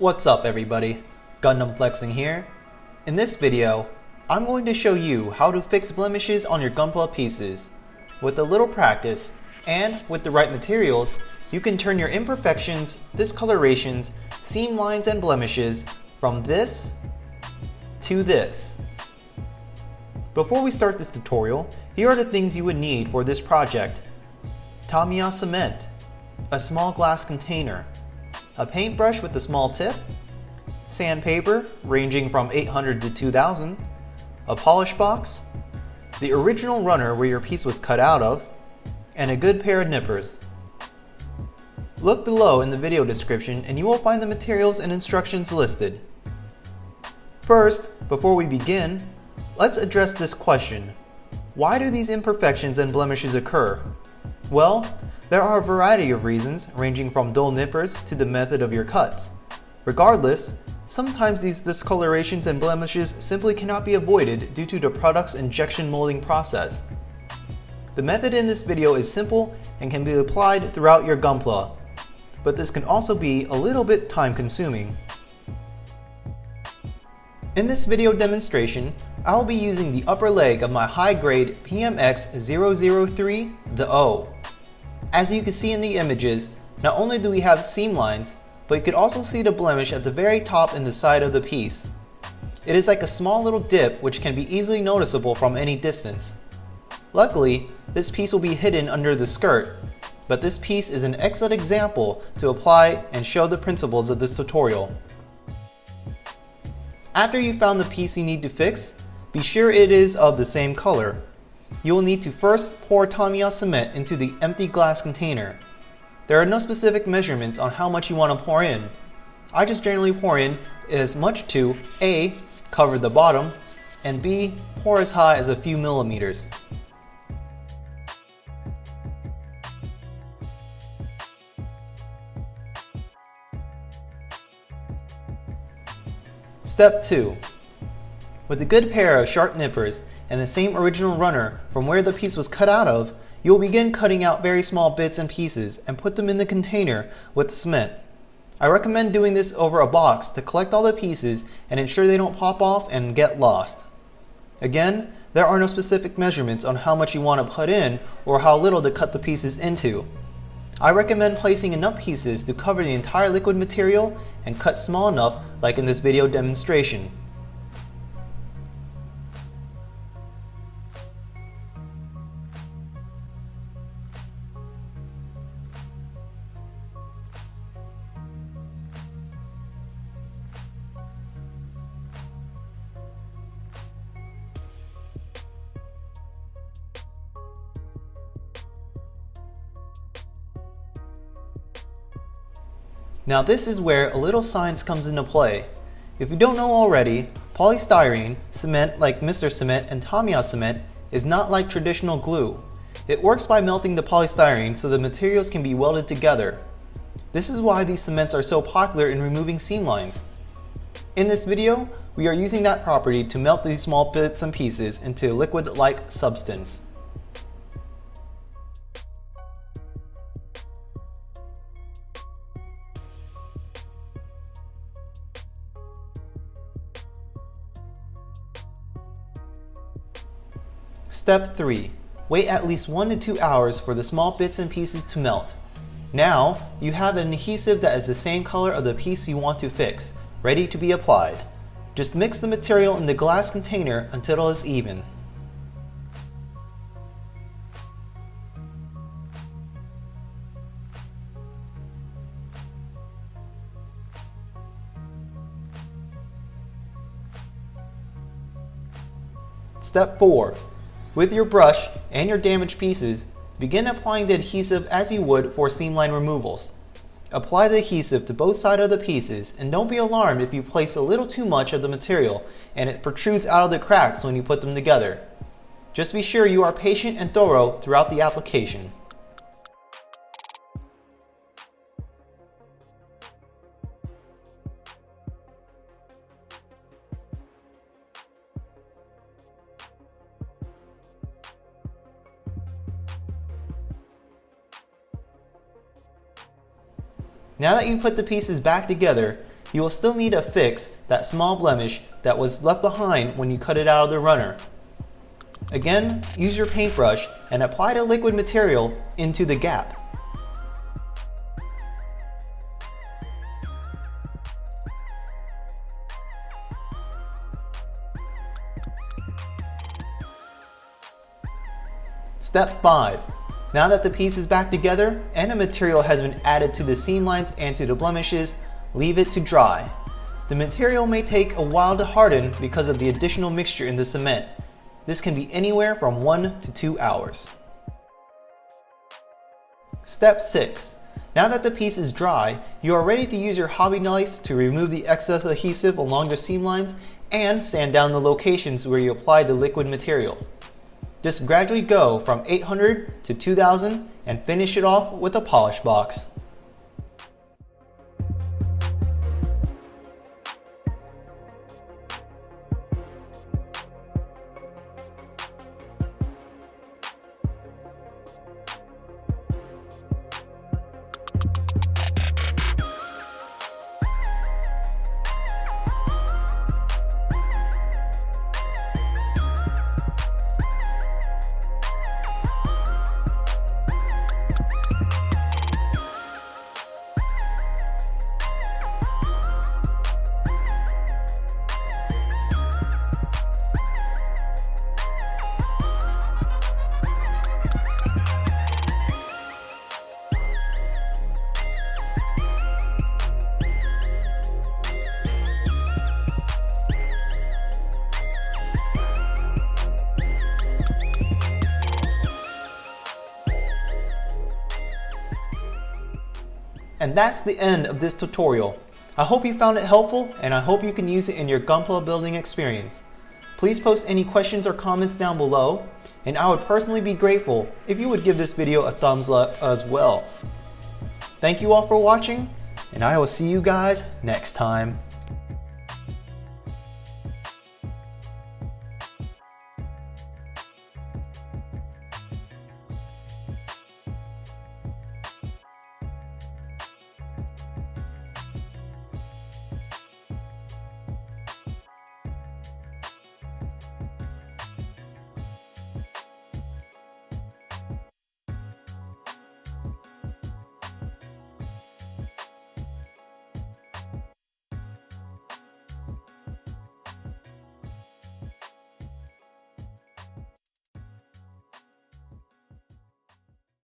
What's up everybody, Gundam Flexing here. In this video, I'm going to show you how to fix blemishes on your Gunpla pieces. With a little practice, and with the right materials, you can turn your imperfections, discolorations, seam lines and blemishes from this to this. Before we start this tutorial, here are the things you would need for this project. Tamiya Cement, a small glass container, a paintbrush with a small tip, sandpaper ranging from 800 to 2000, a polish box, the original runner where your piece was cut out of, and a good pair of nippers. Look below in the video description and you will find the materials and instructions listed. First, before we begin, let's address this question. Why do these imperfections and blemishes occur? Well, there are a variety of reasons, ranging from dull nippers to the method of your cuts. Regardless, sometimes these discolorations and blemishes simply cannot be avoided due to the product's injection molding process. The method in this video is simple and can be applied throughout your Gunpla, but this can also be a little bit time consuming. In this video demonstration, I will be using the upper leg of my high-grade PMX003, the O. As you can see in the images, not only do we have seam lines, but you could also see the blemish at the very top in the side of the piece. It is like a small little dip which can be easily noticeable from any distance. Luckily, this piece will be hidden under the skirt, but this piece is an excellent example to apply and show the principles of this tutorial. After you found the piece you need to fix, be sure it is of the same color. You will need to first pour Tamiya Cement into the empty glass container. There are no specific measurements on how much you want to pour in. I just generally pour in as much to A. Cover the bottom, and B. Pour as high as a few millimeters. Step 2. With a good pair of sharp nippers and the same original runner from where the piece was cut out of, you'll begin cutting out very small bits and pieces and put them in the container with cement. I recommend doing this over a box to collect all the pieces and ensure they don't pop off and get lost. Again, there are no specific measurements on how much you want to put in or how little to cut the pieces into. I recommend placing enough pieces to cover the entire liquid material and cut small enough like in this video demonstration. Now this is where a little science comes into play. If you don't know already, polystyrene, cement like Mr. Cement and Tamiya Cement, is not like traditional glue. It works by melting the polystyrene so the materials can be welded together. This is why these cements are so popular in removing seam lines. In this video, we are using that property to melt these small bits and pieces into a liquid-like substance. Step 3. Wait at least 1 to 2 hours for the small bits and pieces to melt. Now, you have an adhesive that is the same color of the piece you want to fix, ready to be applied. Just mix the material in the glass container until it is even. Step 4. With your brush and your damaged pieces, begin applying the adhesive as you would for seam line removals. Apply the adhesive to both sides of the pieces and don't be alarmed if you place a little too much of the material and it protrudes out of the cracks when you put them together. Just be sure you are patient and thorough throughout the application. Now that you've put the pieces back together, you will still need to fix that small blemish that was left behind when you cut it out of the runner. Again, use your paintbrush and apply the liquid material into the gap. Step 5. Now that the piece is back together and the material has been added to the seam lines and to the blemishes, leave it to dry. The material may take a while to harden because of the additional mixture in the cement. This can be anywhere from 1 to 2 hours. Step 6. Now that the piece is dry, you are ready to use your hobby knife to remove the excess adhesive along the seam lines and sand down the locations where you applied the liquid material. Just gradually go from 800 to 2000 and finish it off with a polish box. And that's the end of this tutorial. I hope you found it helpful, and I hope you can use it in your Gunpla building experience. Please post any questions or comments down below, and I would personally be grateful if you would give this video a thumbs up as well. Thank you all for watching, and I will see you guys next time.